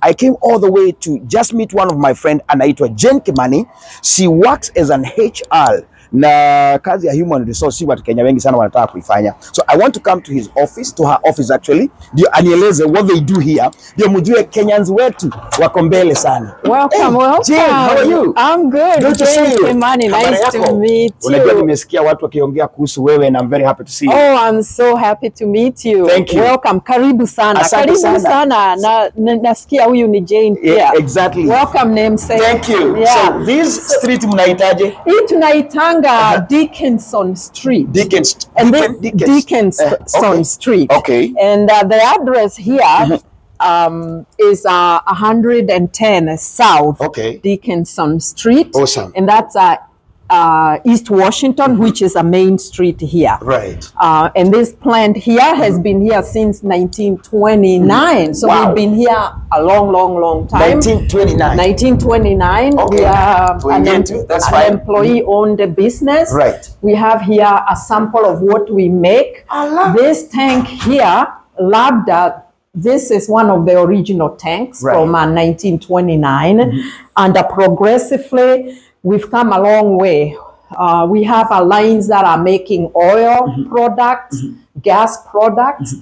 I came all the way to just meet one of my friend anaitwa Kimani. She works as an HR na kazi ya human resource, si watu Kenya wengi sana wanataka kuifanya. So I want to come to his office, to her office actually, ndio anieleze what they do here, ndio mjue Kenyans wetu wako mbele sana. Welcome, welcome. Jane, how are you? I'm good. Good to see you. Kimani, nice to meet you. Unajua nimesikia watu wakiongea kuhusu wewe and I'm very happy to see you. Oh, I'm so happy to meet you. Thank you. Welcome. Karibu sana. Asante sana. Nasikia huyu ni Jane pia. Yeah, exactly. Welcome namesake. Thank you. Yeah. So this street mnaitaje? Hii tunaitanga Dickinson Street. Dickinson Street. Okay. And the address here is 110 South Dickinson Street. Awesome. And that's East Washington, which is a main street here. Right. And this plant here has been here since 1929. So we've been here a long time. 1929. 1929. Okay. We are That's an employee-owned business. Right. We have here a sample of what we make. This tank here, Labda, this is one of the original tanks from 1929. And progressively, we've come a long way. We have lines that are making oil products, gas products,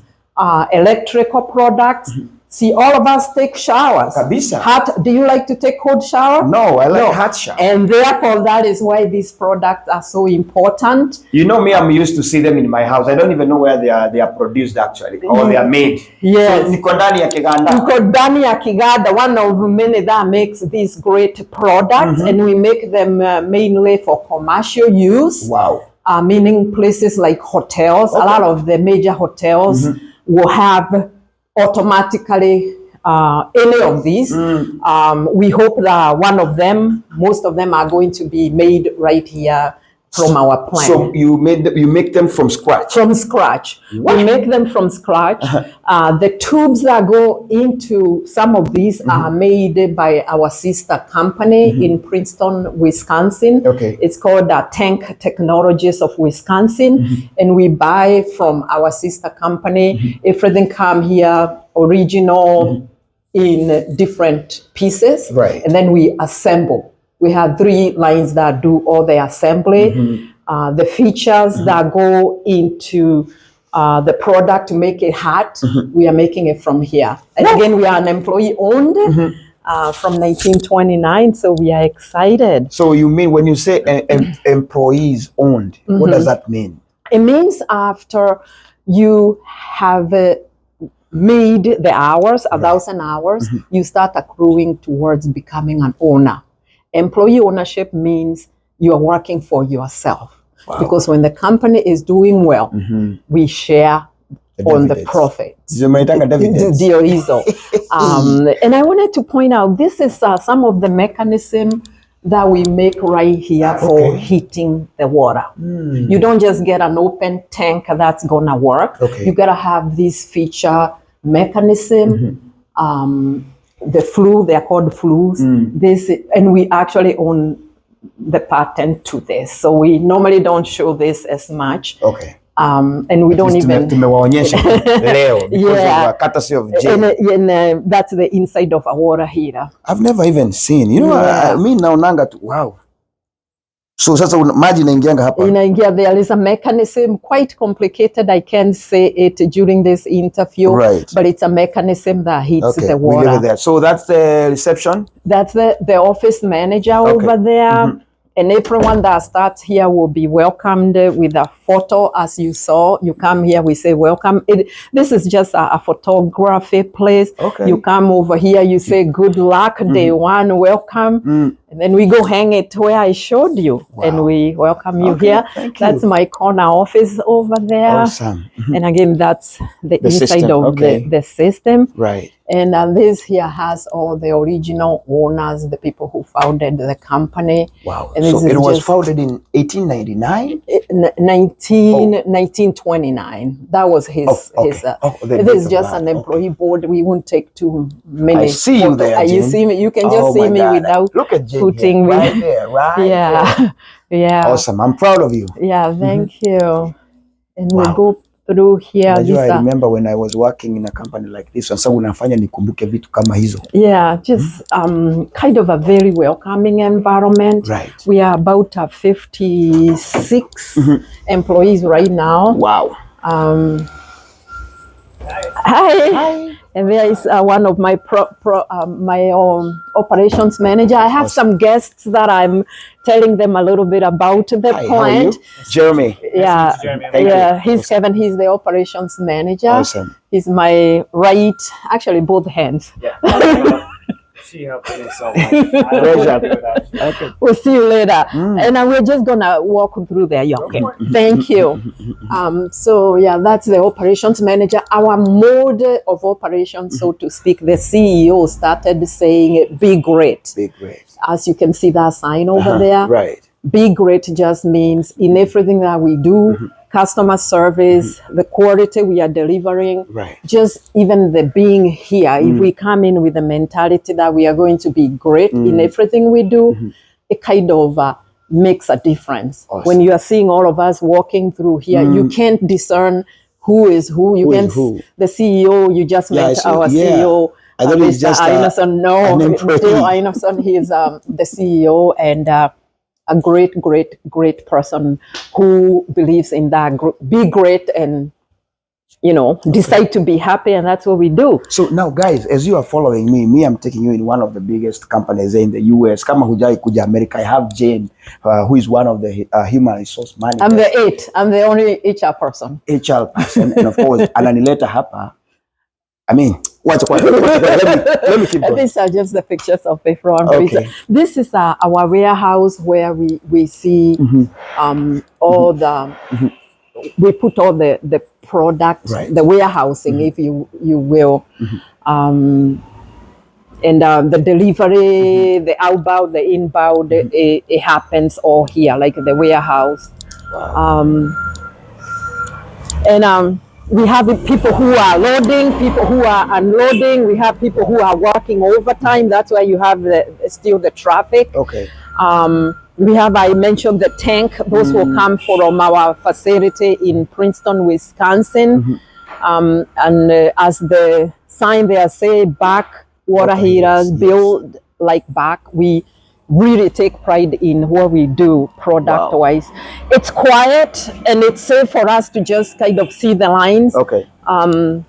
electrical products. See, all of us take showers. Kabisa. Do you like to take cold shower? No, I like hot shower. And therefore, that is why these products are so important. You know me, I'm used to see them in my house. I don't even know where they are produced actually, or they are made. Yes. So, niko ndani ya kiganda. Niko ndani ya kiganda, one of many that makes these great products, and we make them mainly for commercial use. Wow. Meaning places like hotels. A lot of the major hotels will have automatically any of these. We hope that one of them, most of them are going to be made right here from our plant. So you make them from scratch? From scratch. What? We make them from scratch. The tubes that go into some of these are made by our sister company in Princeton, Wisconsin. Okay. It's called Tank Technologies of Wisconsin. And we buy from our sister company. Everything come here original in different pieces. Right. And then we assemble. We have 3 lines that do all the assembly. The features that go into the product to make it hot, we are making it from here. And again, we are an employee-owned from 1929, so we are excited. So you mean when you say employees-owned, what does that mean? It means after you have made the hours, 1,000 hours, you start accruing towards becoming an owner. Employee ownership means you are working for yourself. Wow. Because when the company is doing well, we share on the profits. And I wanted to point out, this is some of the mechanism that we make right here for heating the water. You don't just get an open tank that's gonna work. You gotta have this feature mechanism. The flue, they are called flues. And we actually own the patent to this. So we normally don't show this as much. And we don't even... Yeah. Courtesy of Jane. And that's the inside of a water heater. I've never even seen. You know, I mean, naonanga tu, wow. So sasa maji inaingianga hapa. Inaingia, there is a mechanism, quite complicated. I can't say it during this interview, but it's a mechanism that heats the water. We leave it there. So that's the reception? That's the office manager over there. And everyone that starts here will be welcomed with a photo. As you saw, you come here, we say welcome. This is just a photography place. You come over here, you say good luck, day one, welcome. And then we go hang it where I showed you. And we welcome you here. That's my corner office over there. Awesome. And again, that's the inside system. Of the system. Right. And this here has all the original owners, the people who founded the company. Wow. And so it was founded in 1899? 1929. That was his. It is just an employee board. We won't take too many. I see you there, You see me? You can just see me without putting me. Right there, right there. Yeah. Awesome. I'm proud of you. Yeah, thank you. And we go through here. I remember when I was working in a company like this, and so unafanya nikumbuke vitu kama hizo. Yeah, just kind of a very welcoming environment. Right. We are about 56 employees right now. Wow. Hi. And there is one of my operations manager. I have some guests that I'm telling them a little bit about the plant. How are you? Jeremy. Yeah, Jeremy. He's Kevin. He's the operations manager. Awesome. He's my right, actually both hands. Yeah. She helped me so much. Okay. We'll see you later. And we're just gonna walk through there. Yeah, okay. Thank you. So yeah, that's the operations manager. Our mode of operations, so to speak, the CEO started saying, "Be great." Be great. As you can see that sign over there. Right. Be great just means in everything that we do, customer service, the quality we are delivering, just even the being here. If we come in with the mentality that we are going to be great in everything we do, it kind of makes a difference. Awesome. When you are seeing all of us walking through here, you can't discern who is who. You can't. The CEO, you just met our CEO. I thought he's just Einason. No, Theo Einason, he is the CEO and a great person who believes in that. Be great and, decide to be happy, and that's what we do. So now, guys, as you are following me, I'm taking you in one of the biggest companies in the US. Kama hujai kuja America, I have Jane, who is one of the human resource managers. I'm the only HR person. HR person, and of course, ananileta hapa. I mean, let me keep going. These are just the pictures of the front. Okay. This is our warehouse where we see all the, we put all the products, the warehousing, if you will, and the delivery, the outbound, the inbound, it happens all here, like the warehouse. Wow. We have people who are loading, people who are unloading. We have people who are working overtime. That's why you have still the traffic. Okay. We have, I mentioned the tank. Those will come from our facility in Princeton, Wisconsin. And as the sign there say, Bock water heaters, build like Bock. We really take pride in what we do product wise. It's quiet and it's safe for us to just kind of see the lines. Okay. The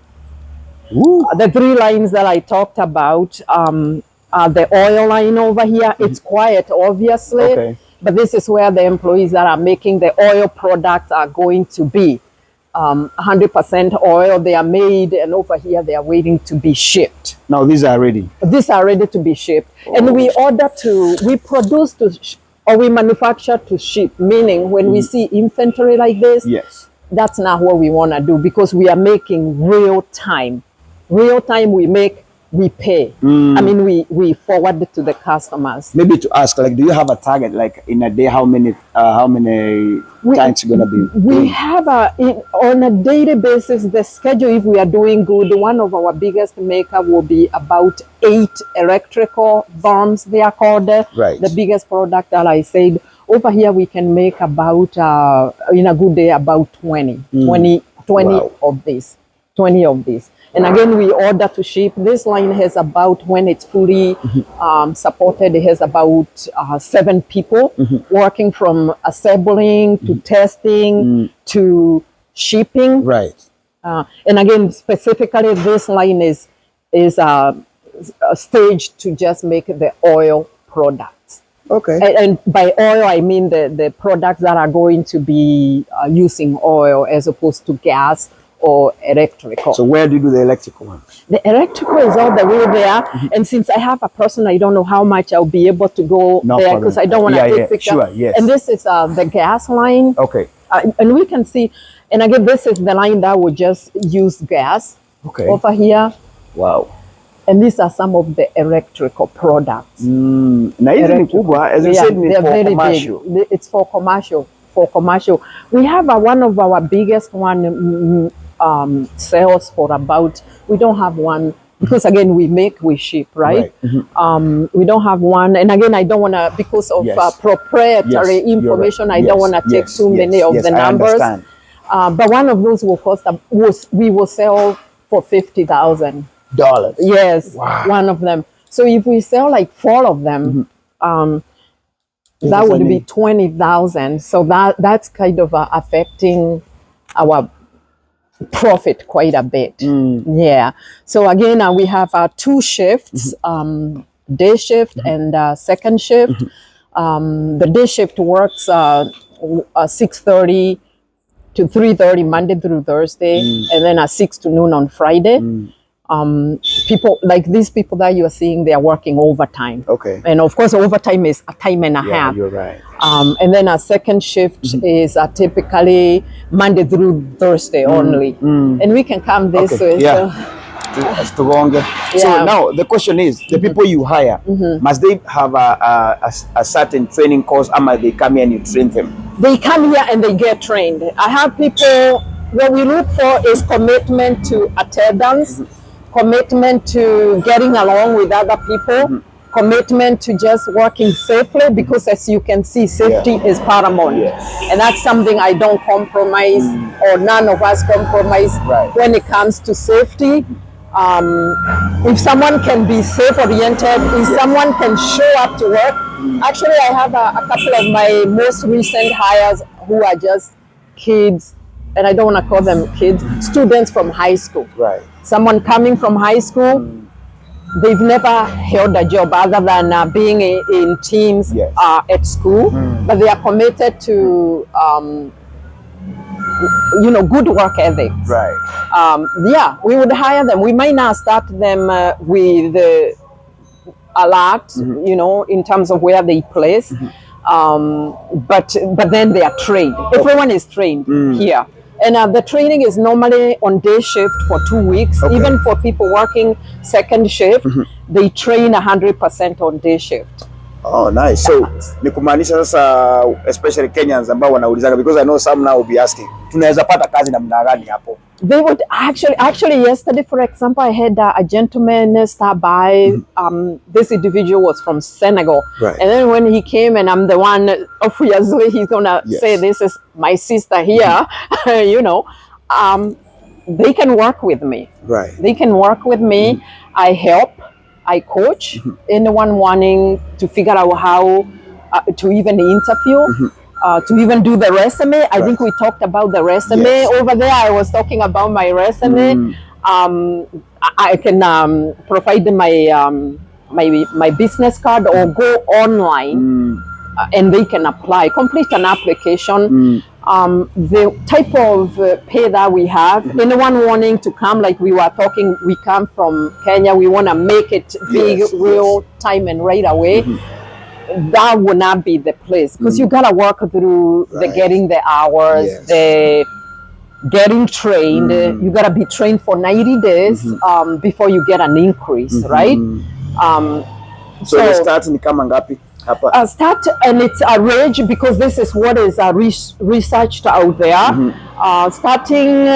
3 lines that I talked about are the oil line over here. It's quiet, obviously, but this is where the employees that are making the oil products are going to be. 100% oil, they are made, and over here they are waiting to be shipped. Now these are ready? These are ready to be shipped. And we produce or we manufacture to ship, meaning when we see inventory like this, that's not what we want to do, because we are making real time. Real time we pay. I mean, we forward it to the customers. Maybe to ask, like, do you have a target, like in a day, how many times you're gonna be? We have on a daily basis, the schedule, if we are doing good, one of our biggest maker will be about 8 electrical bombs, they are called. The biggest product that I said. Over here, we can make about, in a good day, about 20 of these. 20 of these. And again, we order to ship. This line has about, when it's fully supported, it has about 7 people working from assembling to testing to shipping. And again, specifically, this line is staged to just make the oil products. Okay. And by oil, I mean the products that are going to be using oil as opposed to gas or electrical. So where do you do the electrical ones? The electrical is all the way there. And since I have a person, I don't know how much I'll be able to go there, because I don't want to take pictures. Sure, yes. And this is the gas line. Okay. And we can see, and again, this is the line that would just use gas over here. Wow. And these are some of the electrical products. Na hizi ni kubwa, as you said, they're very commercial. Big. It's for commercial. We have one of our biggest sales for about, we don't have one, because again, we ship, right? We don't have one. And again, I don't want to, because of proprietary information, I don't want to take too many of the numbers. But one of those will cost we will sell for $50,000. Yes, Wow. one of them. So if we sell like 4 of them, that would be 20,000. So that's kind of affecting our profit quite a bit. Yeah. So again, we have 2 shifts, day shift and second shift. The day shift works 6:30 to 3:30 Monday through Thursday, and then 6 to noon on Friday. People like these people that you are seeing, they are working overtime. Okay. And of course, overtime is a time and a half. You're right. And then a second shift is typically Monday through Thursday only. And we can come this way. Yeah. So, So now the question is, the people you hire, must they have a certain training course, or must they come here and you train them? they come here and they get trained. I have people, what we look for is commitment to attendance, commitment to getting along with other people, commitment to just working safely, because as you can see, safety is paramount. And that's something I don't compromise, or none of us compromise when it comes to safety. If someone can be safe oriented, if someone can show up to work. Actually, I have a couple of my most recent hires who are just kids, and I don't want to call them kids, students from high school. Someone coming from high school, they've never held a job other than being in teams at school, but they are committed to good work ethics. Yeah, we would hire them. We might not start them with a lot, in terms of where they place, but then they are trained. Everyone is trained here. And the training is normally on day shift for 2 weeks. Even for people working second shift, they train 100% on day shift. Oh, nice. So, ni kumaanisha sasa, especially Kenyans ambao wanaulizaga, because I know some now will be asking, tunaweza pata kazi namna gani hapo? They would actually yesterday, for example, I had a gentleman stop by. This individual was from Senegal. And then when he came, and I'm the one, obviously he's gonna say, this is my sister here, they can work with me. They can work with me. I help, I coach anyone wanting to figure out how to even interview. To even do the resume. I think we talked about the resume over there. I was talking about my resume. I can provide them my business card, or go online and they can apply, complete an application. The type of pay that we have, anyone wanting to come, like we were talking, we come from Kenya, we want to make it big, real time and right away. That would not be the place, because you gotta work through the getting the hours, the getting trained. You gotta be trained for 90 days before you get an increase, right? So the start ni kama ngapi hapa? Start, and it's a range, because this is what is researched out there. Starting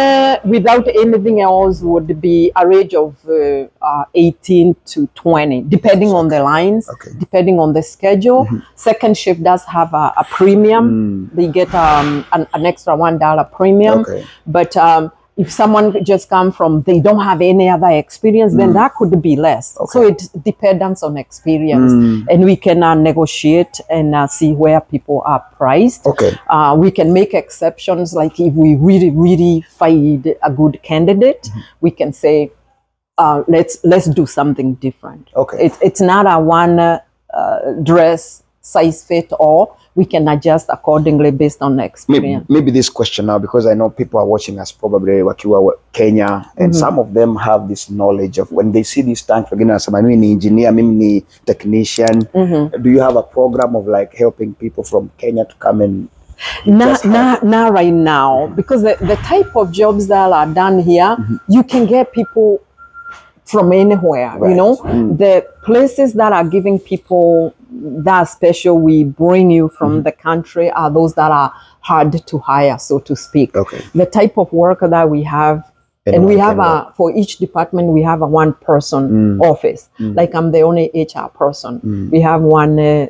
without anything else would be a range of 18 to 20, depending on the lines, depending on the schedule. Second shift does have a premium. They get an extra $1 premium. But if someone just come from, they don't have any other experience, then that could be less. So it depends on experience, and we can negotiate and see where people are priced. We can make exceptions, like if we really find a good candidate, we can say, let's do something different. It's not a one dress size fit all. We can adjust accordingly based on experience. Maybe this question now, because I know people are watching us probably wakiwa Kenya, and some of them have this knowledge of when they see this tank, wengine wanasema mimi ni engineer, mimi ni technician. Do you have a program of like helping people from Kenya to come and not right now, because the type of jobs that are done here, you can get people from anywhere, the places that are giving people that special, we bring you from the country, are those that are hard to hire, so to speak. The type of work that we have, and we have for each department, we have a one person office. Like I'm the only HR person. We have one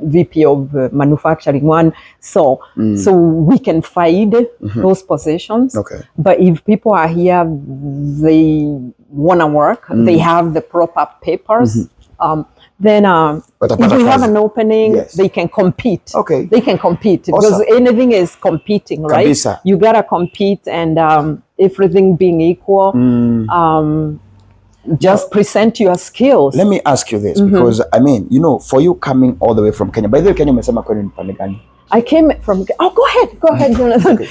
VP of manufacturing one. So we can find those positions. Okay. But if people are here, they want to work, they have the proper papers, then if we have an opening, yes, they can compete. Okay. They can compete Awesome. because anything is competing, right? Kabisa. You got to compete, and everything being equal, just present your skills. Let me ask you this, because I mean, you know, for you coming all the way from Kenya, by the way, Kenya umesema kwenu ni pande gani? I came from, oh, go ahead, Jonathan. Okay.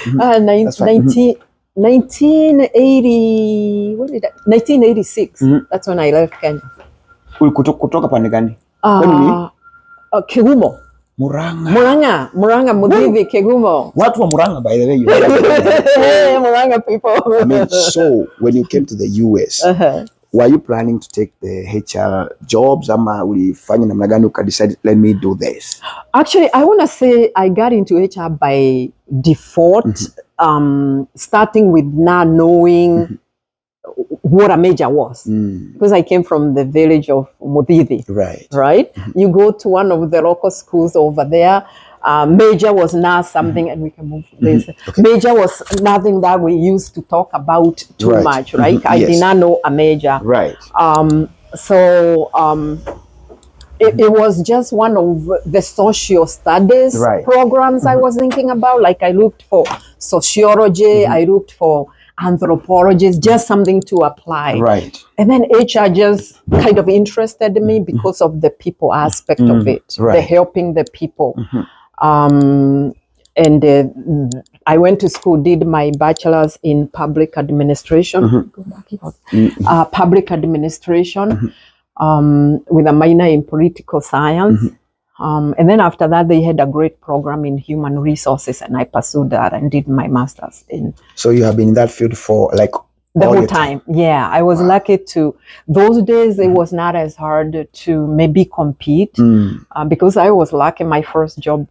1980, what did I, 1986, that's when I left Kenya. Kutoka pande gani? Kwenu ni? Kegumo. Murang'a, Mudivi, Kegumo. Watu wa Murang'a, by the way, you hey, Murang'a people. I mean, so when you came to the US, were you planning to take the HR jobs? Ama ulifanya namna gani ukadecide, let me do this? Actually, I want to say I got into HR by default, starting with not knowing what a major was, because I came from the village of Mudivi. Right. You go to one of the local schools over there. Major was not something, and we can move this. Okay. Major was nothing that we used to talk about too much, right? I did not know a major. Right. It was just one of the social studies programs I was thinking about. Like I looked for sociology, I looked for anthropology, just something to apply. Right. And then HR just kind of interested me because of the people aspect of it, the helping the people. And I went to school, did my bachelor's in public administration, public administration, with a minor in political science. And then after that, they had a great program in human resources, and I pursued that and did my master's in. So you have been in that field for like the whole time. Yeah, I was lucky to. Those days it was not as hard to maybe compete because I was lucky. My first job,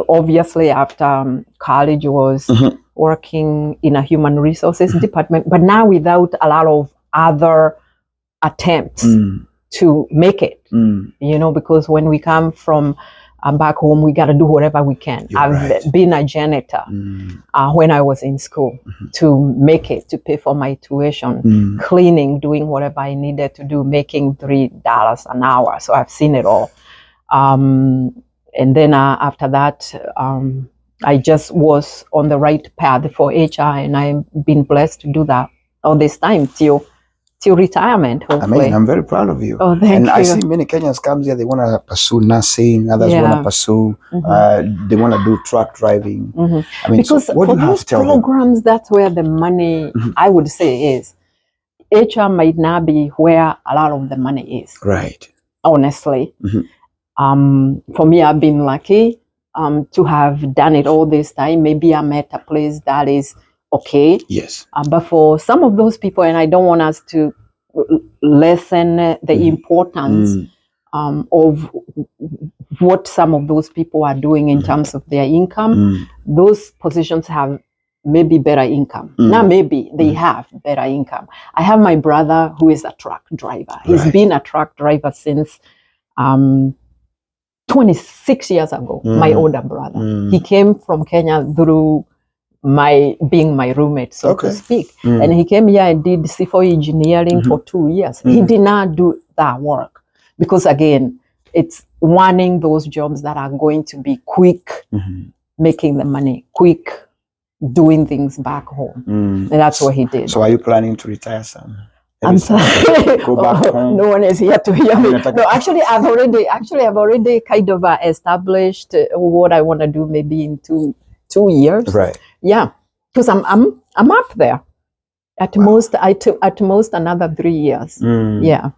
obviously after college, was working in a human resources department, but now without a lot of other attempts to make it, you know, because when we come from back home, we got to do whatever we can. I've been a janitor when I was in school to make it, to pay for my tuition, cleaning, doing whatever I needed to do, making $3 an hour. So I've seen it all. And then after that, I just was on the right path for HR, and I've been blessed to do that all this time till retirement, hopefully. I mean, I'm very proud of you. Oh, thank you. I see many Kenyans come here, they want to pursue nursing, others want to pursue, they want to do truck driving. I mean, because so what for do you have those to tell programs, that's where the money, I would say, is. HR might not be where a lot of the money is. Right. Honestly. For me, I've been lucky to have done it all this time. Maybe I'm at a place that is okay. Yes. But for some of those people, and I don't want us to lessen the importance of what some of those people are doing in terms of their income. Those positions have maybe better income. Not maybe, they have better income. I have my brother who is a truck driver. He's been a truck driver since 26 years ago, my older brother. He came from Kenya through being my roommate, so to speak. And he came here and did civil engineering for 2 years. He did not do that work because, again, it's wanting those jobs that are going to be quick, making the money, quick, doing things back home. And that's what he did. So are you planning to retire, son? I'm sorry. Go back home. No one is here to hear me. No, actually, I've already kind of established what I want to do maybe in two years. Right. Yeah, because I'm up there. At most another 3 years. Yeah.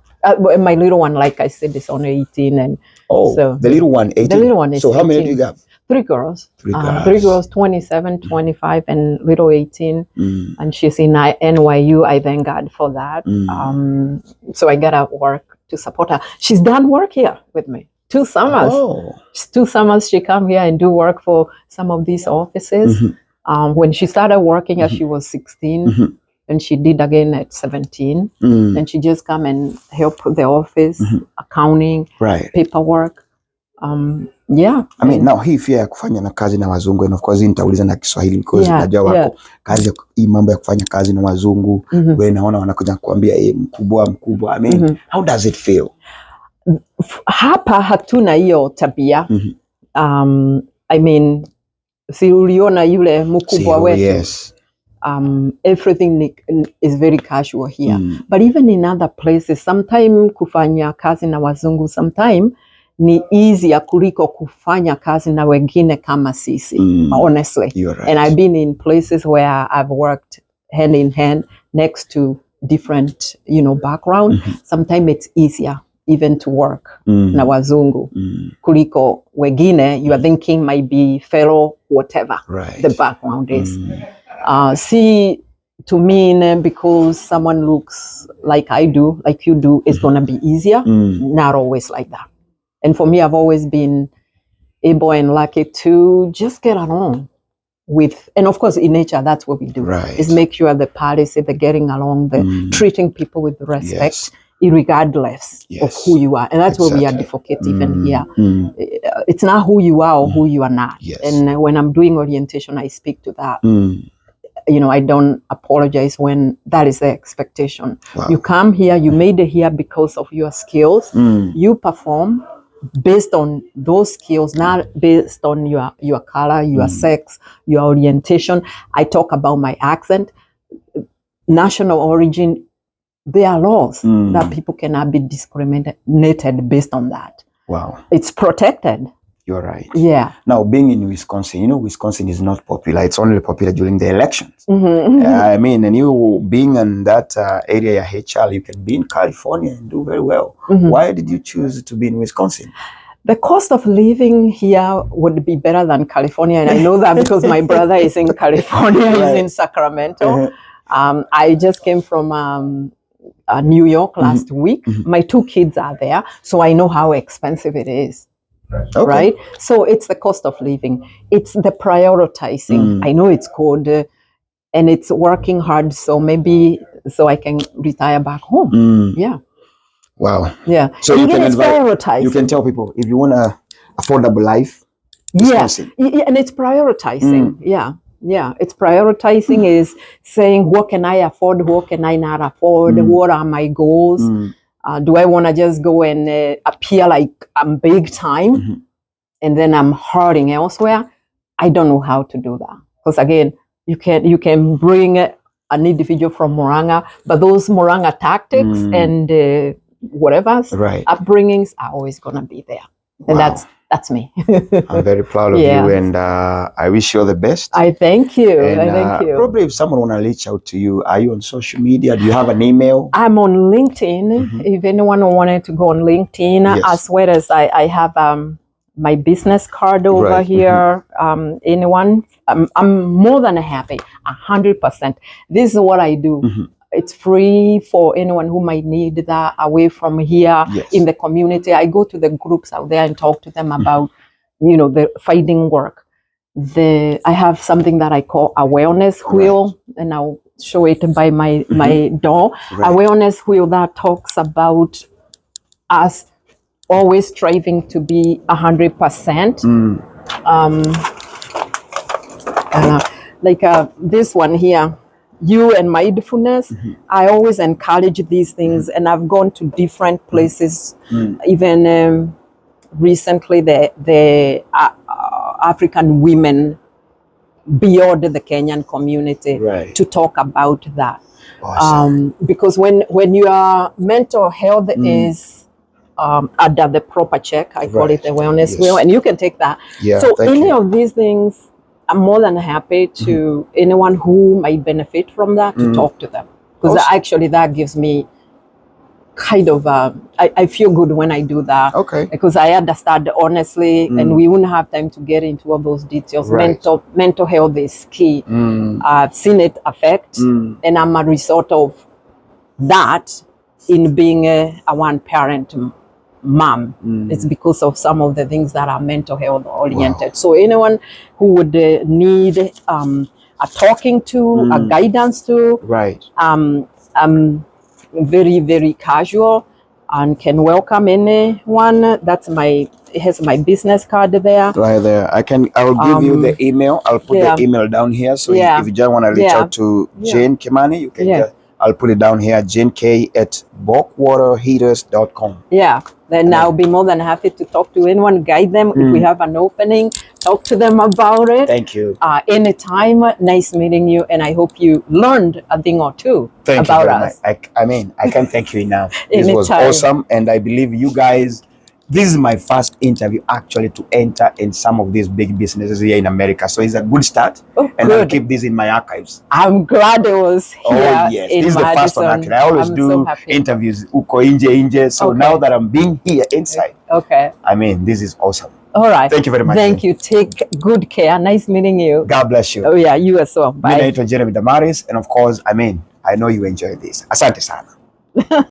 My little one, like I said, is only 18, and so the little one, 18. The little one is. So how 18. many do you have? 3 girls. 3 girls. 3 girls, 27, 25, and little 18. And she's in NYU. I thank God for that. So I gotta work to support her. She's done work here with me. 2 summers. 2 summers she come here and do work for some of these offices. When she started working, as she was 16, and she did again at 17. And she just come and help the office, accounting, paperwork. Yeah. I mean, now hii fear ya kufanya na kazi na wazungu, and of course nitauliza na Kiswahili because najua wako kazi hii mambo ya kufanya kazi na wazungu, wewe naona wanakuja kukuambia mkubwa. I mean, how does it feel? Hapa hatuna hiyo tabia. I mean, si uliona yule mkubwa wetu. Yes. Everything is very casual here. But even in other places, sometimes kufanya kazi na wazungu, sometimes ni easier kuliko kufanya kazi na wengine kama sisi, honestly. You're right. And I've been in places where I've worked hand in hand next to different, background. Sometimes it's easier even to work na wazungu kuliko wengine you are thinking might be fellow whatever the background is. See, to me, because someone looks like I do, like you do, it's going to be easier. Not always like that. And for me, I've always been able and lucky to just get along with, and of course, in nature, that's what we do. Is make sure the parties, they're getting along, the treating people with respect, regardless of who you are. And that's what we advocate even here. It's not who you are or who you are not. And when I'm doing orientation, I speak to that. I don't apologize when that is the expectation. You come here, you made it here because of your skills. You perform based on those skills, not based on your color, your sex, your orientation. I talk about my accent, national origin. There are laws that people cannot be discriminated based on that. Wow. It's protected. You're right. Yeah. Now, being in Wisconsin, Wisconsin is not popular. It's only popular during the elections. I mean, and you being in that area, HR, you can be in California and do very well. Why did you choose to be in Wisconsin? The cost of living here would be better than California. And I know that because my brother is in California, he's in Sacramento. I just came from New York last week. My 2 kids are there, so I know how expensive it is. Right? So it's the cost of living. It's the prioritizing. I know it's good and it's working hard. So maybe I can retire back home. Yeah. Wow. Yeah. So you can prioritize. You can tell people if you want a affordable life. Wisconsin. Yeah. And it's prioritizing. Yeah. It's prioritizing is saying, what can I afford? What can I not afford? What are my goals? Do I want to just go and appear like I'm big time and then I'm hurting elsewhere? I don't know how to do that. Because again, you can bring an individual from Moranga, but those Moranga tactics and whatever upbringings are always going to be there. And that's me. I'm very proud of you, and I wish you all the best. I thank you. And, I thank you. Probably if someone want to reach out to you, are you on social media? Do you have an email? I'm on LinkedIn. If anyone wanted to go on LinkedIn, as well as I have my business card over here. Anyone, I'm more than happy, 100%. This is what I do. It's free for anyone who might need that away from here in the community. I go to the groups out there and talk to them about, the finding work. I have something that I call awareness wheel, and I'll show it by my door. Awareness wheel that talks about us always striving to be 100%. Like this one here. You and mindfulness, I always encourage these things, and I've gone to different places. Even recently, the African women beyond the Kenyan community to talk about that. Awesome. Because when your mental health is under the proper check, I call it the wellness wheel, and you can take that. So any of these things, I'm more than happy to anyone who might benefit from that to talk to them, because actually that gives me kind of I feel good when I do that. Because I understand honestly, and we wouldn't have time to get into all those details. Mental health is key. I've seen it affect, and I'm a result of that in being a one-parent mom. It's because of some of the things that are mental health oriented. So anyone who would need talking to, a guidance to. Right. I'm very, very casual and can welcome anyone. It has my business card there. Right there. I will give you the email. I'll put yeah. the email down here. So Yeah. if you just want to reach Yeah. out to Yeah. Jane Kimani, you can Yeah. just, I'll put it down here, JaneK@bockwaterheaters.com. Yeah, then I'll be more than happy to talk to anyone, guide them if we have an opening, talk to them about it. Thank you. Anytime. Nice meeting you, and I hope you learned a thing or two Thank about you very us. much. I mean, I can't thank you enough. This was Anytime. awesome, and I believe you guys. This is my first interview actually to enter in some of these big businesses here in America, so it's a good start. Oh, and I'll good. keep this in my archives. I'm glad it was here. Oh yes, in this is the first one Madison. actually. I always I'm do so happy. interviews uko inje, so Okay. now that I'm being here inside, Okay. I mean, this is awesome. All right. Thank you very much. Thank you. Take good care. Nice meeting you. God bless you. Oh yeah, you as well. Mimi Bye. naitwa Jeremy Damaris, and of course, I mean, I know you enjoy this. Asante sana.